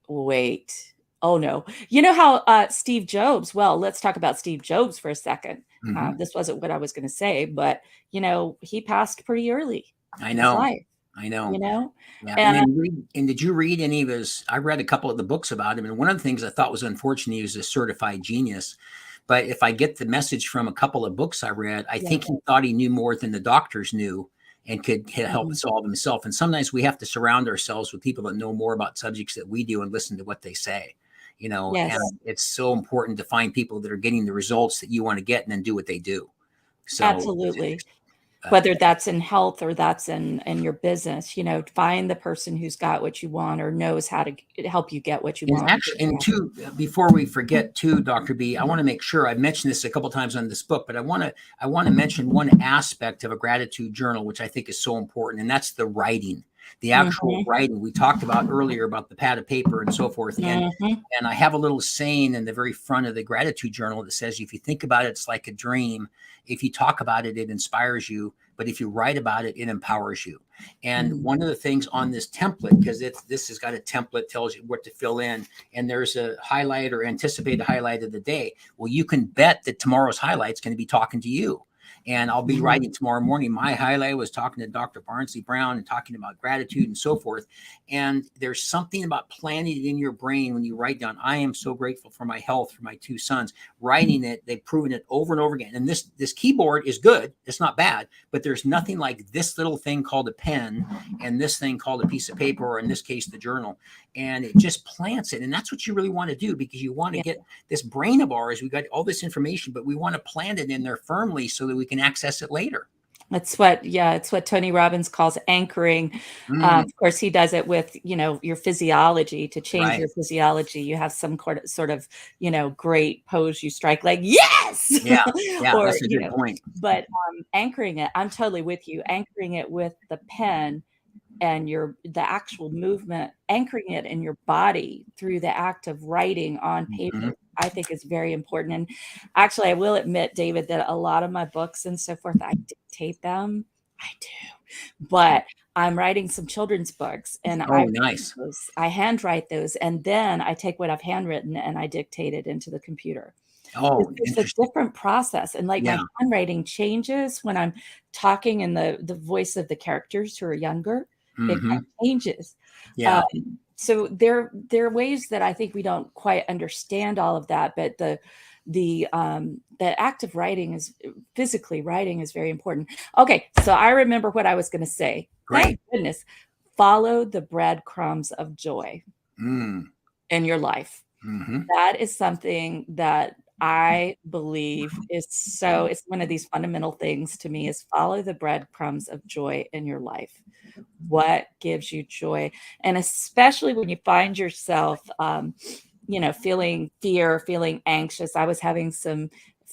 wait. Oh no. You know how Steve Jobs, well, let's talk about Steve Jobs for a second. This wasn't what I was going to say, but he passed pretty early I in his know. life, I know. Yeah. and And did you read any of his? I read a couple of the books about him, and one of the things I thought was unfortunate, he was a certified genius. But if I get the message from a couple of books I read, I think he thought he knew more than the doctors knew and could help solve himself. And sometimes we have to surround ourselves with people that know more about subjects that we do and listen to what they say. yes, And it's so important to find people that are getting the results that you want to get and then do what they do. So absolutely. Whether that's in health or that's in your business, find the person who's got what you want or knows how to help you get what you And want. actually, and two, before we forget too, Dr. B, I want to make sure I've mentioned this a couple of times on this book, but I want to mention one aspect of a gratitude journal, which I think is so important, and that's the writing, the actual writing. We talked about earlier about the pad of paper and so forth. And I have a little saying in the very front of the gratitude journal that says, if you think about it, it's like a dream. If you talk about it, it inspires you. But if you write about it, it empowers you. And one of the things on this template, because this has got a template, tells you what to fill in, and there's a highlight or anticipated highlight of the day. Well, you can bet that tomorrow's highlight is going to be talking to you. And I'll be writing tomorrow morning. My highlight was talking to Dr. Barnsley Brown and talking about gratitude and so forth. And there's something about planting it in your brain when you write down, I am so grateful for my health, for my two sons. Writing it, they've proven it over and over again. And this keyboard is good. It's not bad, but there's nothing like this little thing called a pen and this thing called a piece of paper, or in this case, the journal. And it just plants it. And that's what you really want to do, because you want to get this brain of ours. We got all this information, but we want to plant it in there firmly so that we can access it later. It's what Tony Robbins calls anchoring. Of course, he does it with, your physiology. To change your physiology, you have some sort of, great pose you strike, like, yes! Yeah, Or, that's a good point. But anchoring it, I'm totally with you. Anchoring it with the pen and the actual movement, anchoring it in your body through the act of writing on paper, I think is very important. And actually, I will admit, David, that a lot of my books and so forth, I dictate them. I do, but I'm writing some children's books, and I handwrite those, and then I take what I've handwritten and I dictate it into the computer. It's a different process, and like my handwriting changes when I'm talking in the voice of the characters who are younger. It changes. So there are ways that I think we don't quite understand all of that, but the act of physically writing is very important. Okay, so I remember what I was going to say. Great. Thank goodness. Follow the breadcrumbs of joy in your life. That is something that I believe it's one of these fundamental things to me, is follow the breadcrumbs of joy in your life. What gives you joy? And especially when you find yourself, feeling fear, feeling anxious. I was having some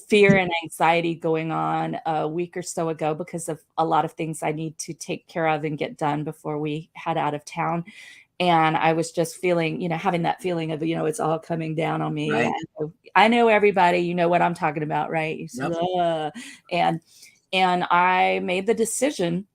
fear and anxiety going on a week or so ago because of a lot of things I need to take care of and get done before we head out of town. And I was just feeling, having that feeling of, it's all coming down on me. Right. I know everybody, you know what I'm talking about, right? You said, and I made the decision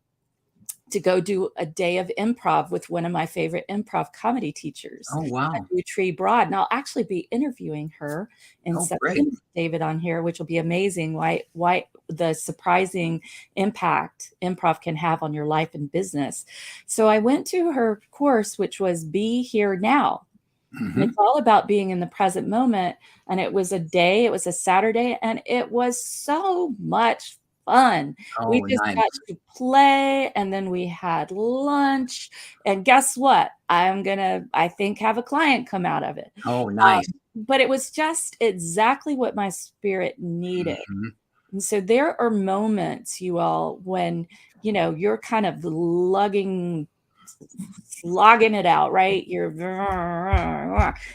to go do a day of improv with one of my favorite improv comedy teachers. Oh, wow. Tree Broad. And I'll actually be interviewing her in September, David, on here, which will be amazing. Why the surprising impact improv can have on your life and business. So I went to her course, which was Be Here Now. And it's all about being in the present moment. And it was a Saturday, and it was so much fun. We just got to play, and then we had lunch, and guess what? I think, have a client come out of it. Oh, nice. But it was just exactly what my spirit needed. And so there are moments, you all, when, you're kind of lugging slogging it out, right?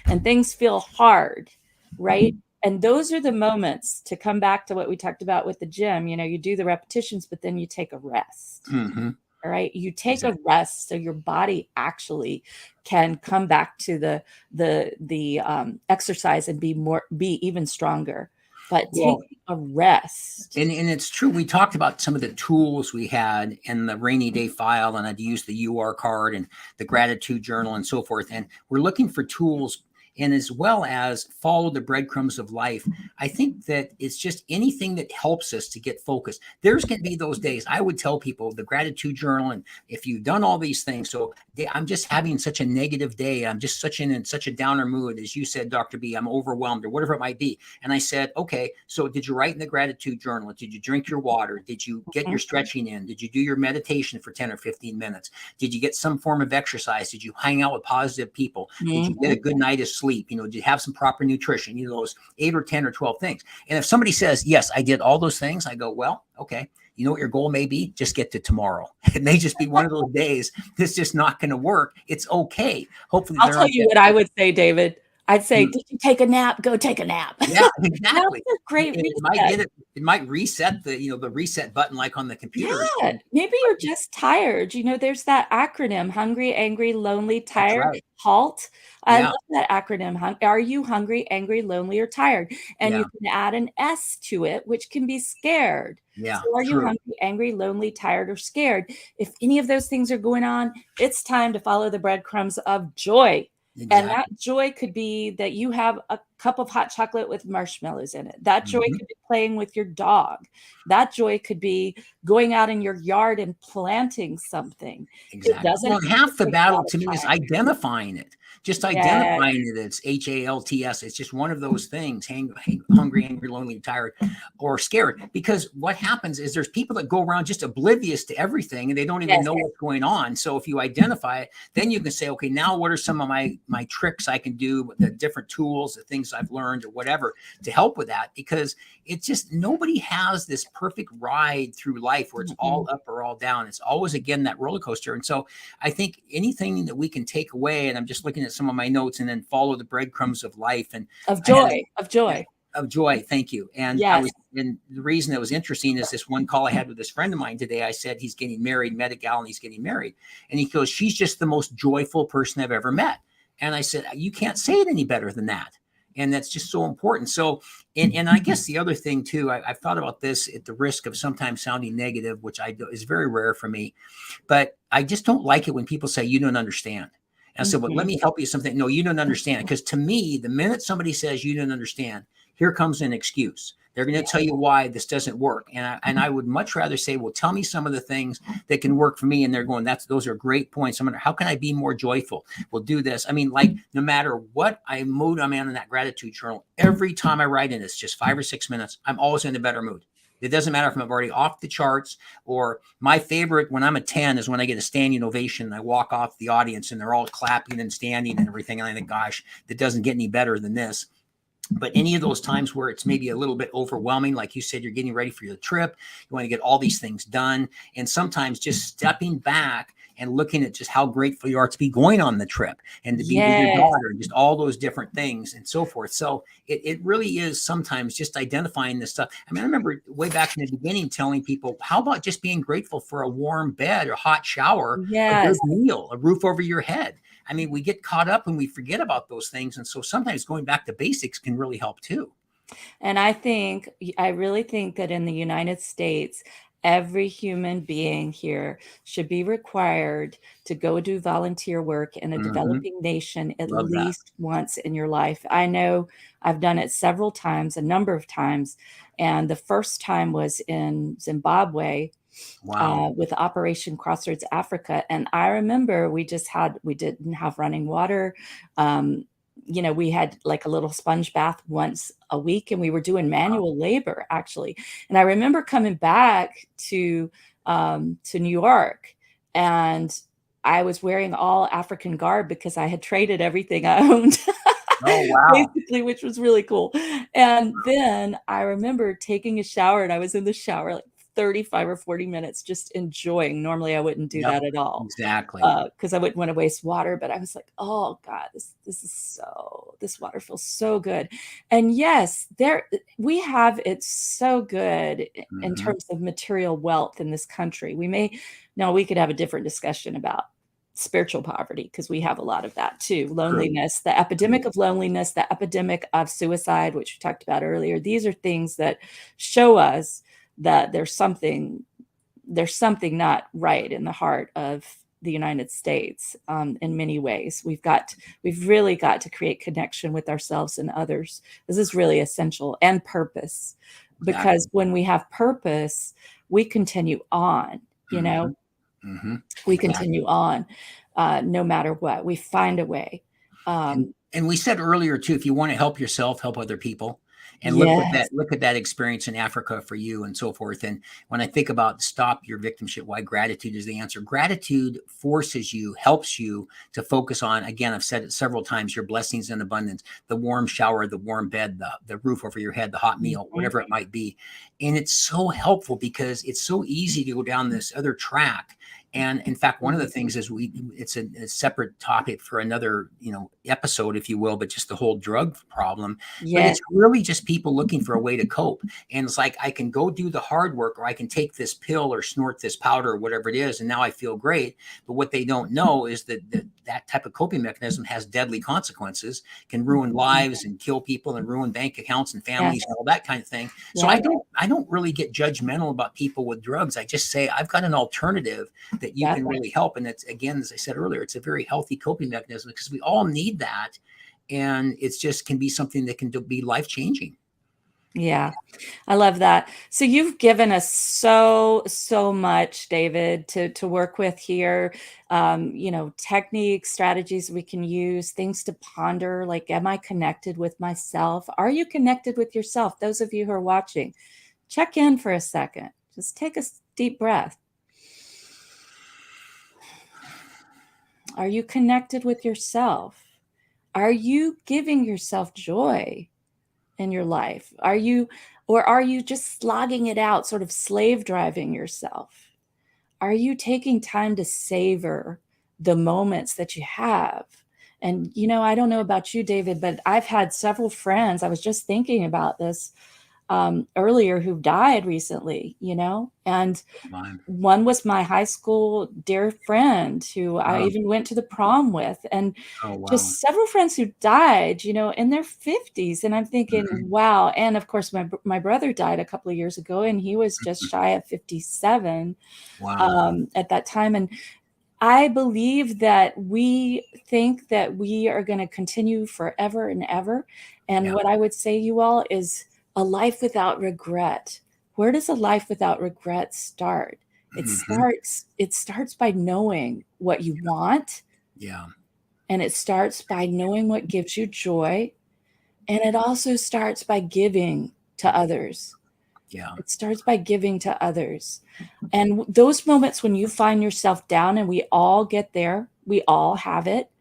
And things feel hard, right? And those are the moments, to come back to what we talked about with the gym. You do the repetitions, but then you take a rest. Mm-hmm. All right. You take a rest so your body actually can come back to the exercise and be even stronger. But take a rest. And it's true. We talked about some of the tools we had in the rainy day file, and I'd use the UR card and the gratitude journal and so forth. And we're looking for tools, and as well as follow the breadcrumbs of life. I think that it's just anything that helps us to get focused. There's going to be those days. I would tell people the gratitude journal, and if you've done all these things, so I'm just having such a negative day, I'm just in such a downer mood, as you said, Dr. B, I'm overwhelmed, or whatever it might be. And I said, okay, so did you write in the gratitude journal? Did you drink your water? Did you get your stretching in? Did you do your meditation for 10 or 15 minutes? Did you get some form of exercise? Did you hang out with positive people? Did you get a good night of sleep? Did you have some proper nutrition? Those 8 or 10 or 12 things. And if somebody says, yes, I did all those things, I go, well, okay. You know what your goal may be? Just get to tomorrow. It may just be one of those days that's just not going to work. It's okay. Hopefully, I'll tell you what I would say, David. I'd say, did you take a nap? Go take a nap. Yeah, exactly. That's a great reset. It might reset the reset button, like on the computer. Yeah, maybe you're just tired. There's that acronym: hungry, angry, lonely, tired, right. HALT. I love that acronym. Are you hungry, angry, lonely, or tired? And you can add an S to it, which can be scared. Yeah. So are you hungry, angry, lonely, tired, or scared? If any of those things are going on, it's time to follow the breadcrumbs of joy. Exactly. And that joy could be that you have a cup of hot chocolate with marshmallows in it. That joy could be playing with your dog. That joy could be going out in your yard and planting something. Exactly. It doesn't half the battle to me is identifying it. Just identifying it. It's HALTS. It's just one of those things: hungry, angry, lonely, tired, or scared. Because what happens is there's people that go around just oblivious to everything, and they don't even know what's going on. So if you identify it, then you can say, okay, now what are some of my tricks I can do, the different tools, the things I've learned, or whatever, to help with that? Because it's just, nobody has this perfect ride through life where it's all up or all down. It's always, again, that roller coaster. And so I think anything that we can take away, and I'm just looking at some of my notes, and then follow the breadcrumbs of life and of joy. Thank you. And and the reason that was interesting is this one call I had with this friend of mine today. I said, he's getting married, met a gal, and he's getting married. And he goes, she's just the most joyful person I've ever met. And I said, you can't say it any better than that. And that's just so important. So, and I guess the other thing too, I've thought about this at the risk of sometimes sounding negative, which is very rare for me, but I just don't like it when people say, you don't understand. And I said, well, let me help you something. No, you don't understand. Because to me, the minute somebody says you don't understand, here comes an excuse. They're going to tell you why this doesn't work. And I would much rather say, well, tell me some of the things that can work for me. And they're going, those are great points. How can I be more joyful? We'll do this. I mean, like, no matter what mood I'm in that gratitude journal, every time I write in, it's just 5 or 6 minutes, I'm always in a better mood. It doesn't matter if I'm already off the charts, or my favorite when I'm a 10 is when I get a standing ovation. I walk off the audience and they're all clapping and standing and everything. And I think, gosh, that doesn't get any better than this. But any of those times where it's maybe a little bit overwhelming, like you said, you're getting ready for your trip, you want to get all these things done. And sometimes just stepping back and looking at just how grateful you are to be going on the trip and to be with your daughter, and just all those different things and so forth. So it really is sometimes just identifying this stuff. I mean, I remember way back in the beginning telling people, how about just being grateful for a warm bed, or hot shower, a good meal, a roof over your head? I mean, we get caught up and we forget about those things. And so sometimes going back to basics can really help too. And I really think that in the United States, every human being here should be required to go do volunteer work in a developing nation at least once in your life. I know I've done it several times, a number of times. And the first time was in Zimbabwe. Wow. With Operation Crossroads Africa. And I remember we didn't have running water. We had like a little sponge bath once a week, and we were doing manual labor, actually. And I remember coming back to New York, and I was wearing all African garb because I had traded everything I owned. Oh, wow. Basically, which was really cool. And then I remember taking a shower, and I was in the shower like 35 or 40 minutes just enjoying. Normally I wouldn't do that at all. Exactly. Because I wouldn't want to waste water, but I was like, oh God, this water feels so good. And yes, we have it so good in terms of material wealth in this country. We could have a different discussion about spiritual poverty, because we have a lot of that too. Loneliness, the epidemic of loneliness, the epidemic of suicide, which we talked about earlier. These are things that show us that there's something not right in the heart of the United States in many ways. We've really got to create connection with ourselves and others. This is really essential, and purpose, because when we have purpose, we continue on, we continue on no matter what. We find a way. And we said earlier too, if you want to help yourself, help other people. And Yes. look at that experience in Africa for you and so forth. And when I think about stop your victimship, why gratitude is the answer. Gratitude forces you, helps you to focus on, again, I've said it several times, your blessings in abundance, the warm shower, the warm bed, the roof over your head, the hot meal, whatever it might be. And it's so helpful because it's so easy to go down this other track. And in fact, one of the things is it's a separate topic for another, episode, if you will, but just the whole drug problem. But it's really just people looking for a way to cope. And it's like, I can go do the hard work, or I can take this pill or snort this powder or whatever it is. And now I feel great. But what they don't know is that that type of coping mechanism has deadly consequences, can ruin lives and kill people and ruin bank accounts and families and all that kind of thing. So I don't really get judgmental about people with drugs. I just say, I've got an alternative that you can really help. And it's, again, as I said earlier, it's a very healthy coping mechanism because we all need that. And it's just can be something that can be life-changing. Yeah, I love that. So you've given us so much, David, to work with here. Techniques, strategies we can use, things to ponder, like, am I connected with myself? Are you connected with yourself? Those of you who are watching, check in for a second. Just take a deep breath. Are you connected with yourself? Are you giving yourself joy in your life? Are you just slogging it out, sort of slave driving yourself? Are you taking time to savor the moments that you have? And, I don't know about you, David, but I've had several friends. I was just thinking about this earlier who died recently, and one was my high school dear friend who I even went to the prom with, and just several friends who died, in their 50s. And I'm thinking, wow. And of course, my brother died a couple of years ago, and he was just shy of 57 at that time. And I believe that we think that we are going to continue forever and ever. And what I would say, you all, is a life without regret. Where does a life without regret start? It starts by knowing what you want. Yeah. And it starts by knowing what gives you joy. And it also starts by giving to others. Yeah. It starts by giving to others. And those moments when you find yourself down, and we all get there, we all have it.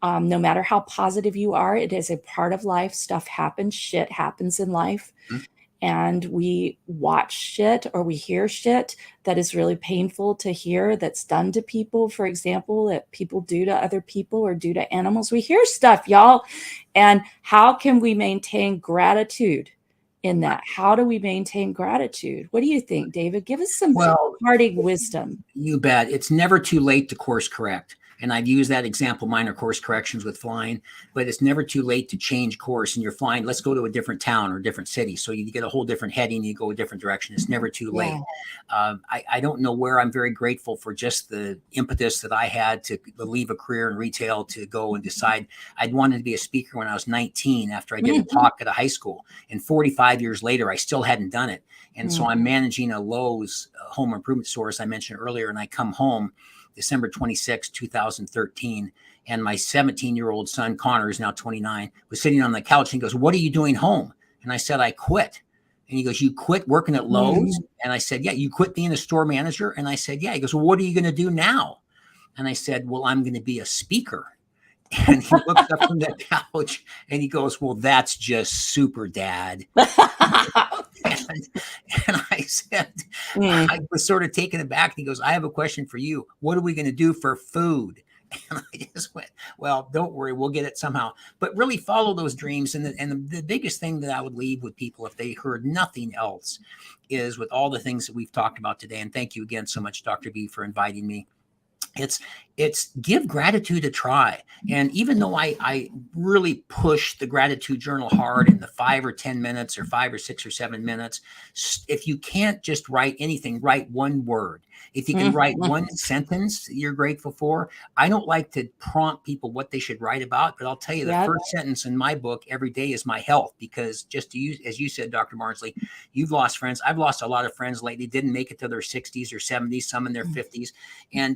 No matter how positive you are, it is a part of life. Stuff happens, shit happens in life. And we watch shit or we hear shit that is really painful to hear, that's done to people, for example, that people do to other people or do to animals. We hear stuff, y'all. And how can we maintain gratitude in that? How do we maintain gratitude? What do you think, David? Give us some parting wisdom. You bet. It's never too late to course correct. And I've used that example, minor course corrections with flying, but it's never too late to change course. And you're flying, let's go to a different town or a different city. So you get a whole different heading, you go a different direction. It's never too late. I don't know where. I'm very grateful for just the impetus that I had to leave a career in retail to go and decide I'd wanted to be a speaker when I was 19 after I did a talk at a high school. And 45 years later, I still hadn't done it. And so I'm managing a Lowe's home improvement store, as I mentioned earlier, and I come home December 26, 2013. And my 17-year-old son, Connor, is now 29, was sitting on the couch and he goes, "What are you doing home?" And I said, "I quit." And he goes, "You quit working at Lowe's?" And I said, "Yeah." "You quit being a store manager?" And I said, "Yeah." He goes, "Well, what are you going to do now?" And I said, "Well, I'm going to be a speaker." And he looks up from the couch and he goes, "Well, that's just super, Dad." And, and I said, I was sort of taken aback. He goes, "I have a question for you. What are we going to do for food?" And I just went, "Well, don't worry, we'll get it somehow." But really follow those dreams. And the biggest thing that I would leave with people, if they heard nothing else, is with all the things that we've talked about today. And thank you again so much, Dr. B, for inviting me. It's give gratitude a try. And even though I really push the gratitude journal hard in the 5 or 10 minutes or 5 or 6 or 7 minutes, if you can't just write anything, write one word. If you can write one sentence that you're grateful for. I don't like to prompt people what they should write about, but I'll tell you the first sentence in my book every day is my health, because just to use, as you said, Dr. Barnsley, you've lost friends. I've lost a lot of friends lately, didn't make it to their 60s or 70s, some in their 50s.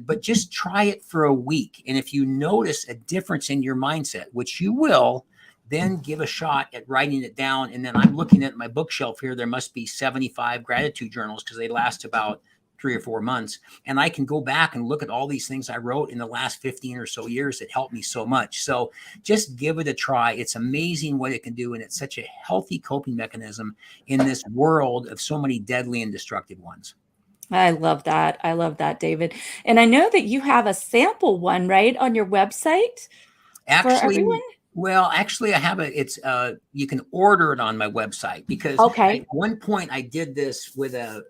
But just try it for a week. And if you notice a difference in your mindset, which you will, then give a shot at writing it down. And then I'm looking at my bookshelf here. There must be 75 gratitude journals because they last about 3 or 4 months. And I can go back and look at all these things I wrote in the last 15 or so years that helped me so much. So just give it a try. It's amazing what it can do. And it's such a healthy coping mechanism in this world of so many deadly and destructive ones. I love that. I love that, David. And I know that you have a sample one, right, on your website for everyone? Well, actually, I have it's you can order it on my website, because at one point I did this with a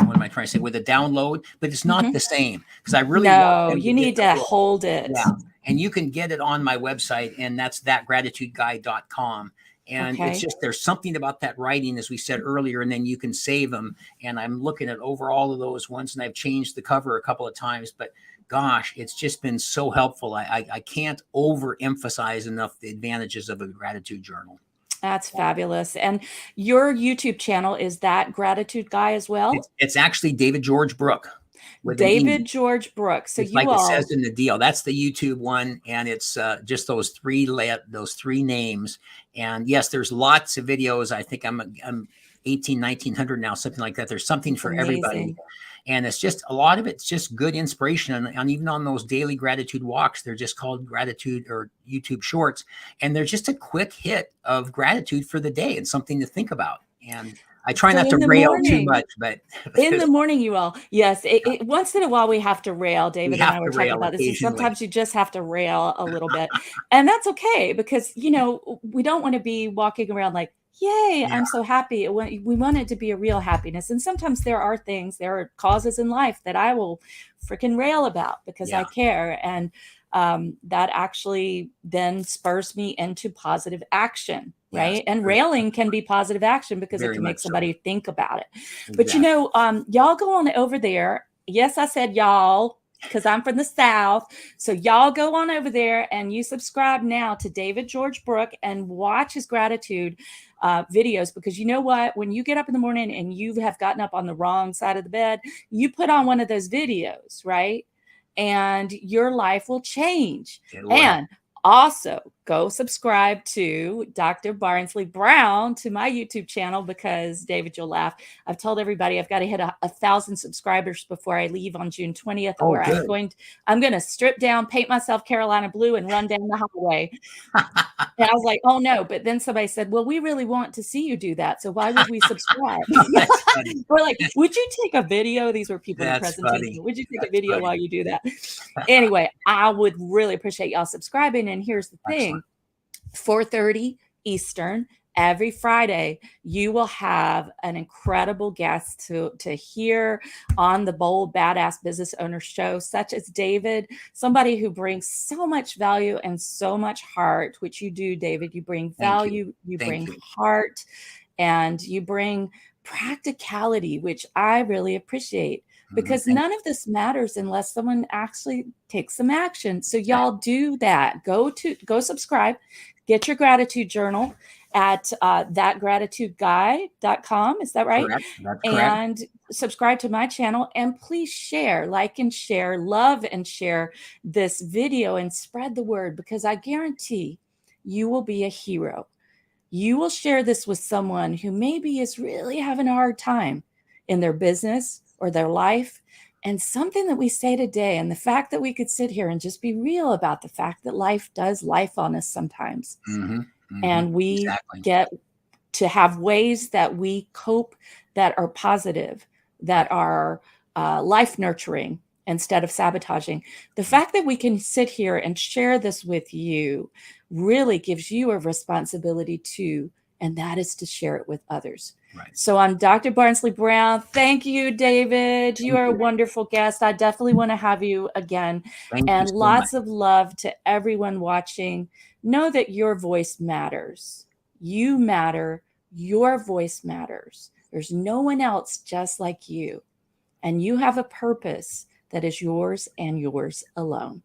what am I trying to say, with a download, but it's not the same, because I really want them you need to hold it. Yeah, and you can get it on my website, and that's thatgratitudeguy.com. And it's just, there's something about that writing, as we said earlier, and then you can save them. And I'm looking at over all of those ones, and I've changed the cover a couple of times, but gosh, it's just been so helpful. I can't overemphasize enough the advantages of a gratitude journal. That's fabulous. And your YouTube channel, is that Gratitude Guy as well? It's actually David George Brooke. David George Brooke. So it's like it says in the deal. That's the YouTube one, and it's just those three names. And yes, there's lots of videos. I think I'm 1900 now, something like that. There's something for everybody. And it's just, a lot of it's just good inspiration. And even on those daily gratitude walks, they're just called gratitude or YouTube shorts. And they're just a quick hit of gratitude for the day and something to think about. And I try not to rail too much, but in the morning, you all, yes, once in a while we have to rail. David and I were talking about this. And sometimes you just have to rail a little bit, and that's okay, because we don't want to be walking around like, "Yay, I'm so happy." We want it to be a real happiness, and sometimes there are causes in life that I will freaking rail about because I care, and that actually then spurs me into positive action. Right. And railing can be positive action because it can make somebody think about it. But, y'all go on over there. Yes, I said y'all, because I'm from the South. So y'all go on over there and you subscribe now to David George Brooke and watch his gratitude videos, because you know what? When you get up in the morning and you have gotten up on the wrong side of the bed, you put on one of those videos, right? And your life will change. And also, go subscribe to Dr. Barnsley Brown, to my YouTube channel, because, David, you'll laugh. I've told everybody I've got to hit 1,000 subscribers before I leave on June 20th, or I'm going to strip down, paint myself Carolina blue, and run down the highway. And I was like, oh, no. But then somebody said, well, we really want to see you do that, so why would we subscribe? We're like, would you take a video? These were people in the presentation. Would you take a video while you do that? Anyway, I would really appreciate y'all subscribing. And here's the thing. 4:30 Eastern every Friday, you will have an incredible guest to hear on the Bold Badass Business Owner Show, such as David, somebody who brings so much value and so much heart, which you do, David. You bring value, you bring heart, and you bring practicality, which I really appreciate. Because none of this matters unless someone actually takes some action. So y'all do that. Go subscribe, get your gratitude journal at thatgratitudeguy.com. Is that right? Correct. That's correct. And subscribe to my channel, and please share, like and share, love and share this video, and spread the word, because I guarantee you will be a hero. You will share this with someone who maybe is really having a hard time in their business or their life, And something that we say today, and the fact that we could sit here and just be real about the fact that life does life on us sometimes. And we get to have ways that we cope that are positive, that are life nurturing instead of sabotaging. The fact that we can sit here and share this with you really gives you a responsibility too, and that is to share it with others. So I'm Dr. Barnsley Brown. Thank you, David. You are a wonderful guest. I definitely want to have you again. And lots of love to everyone watching. Know that your voice matters. You matter. Your voice matters. There's no one else just like you. And you have a purpose that is yours and yours alone.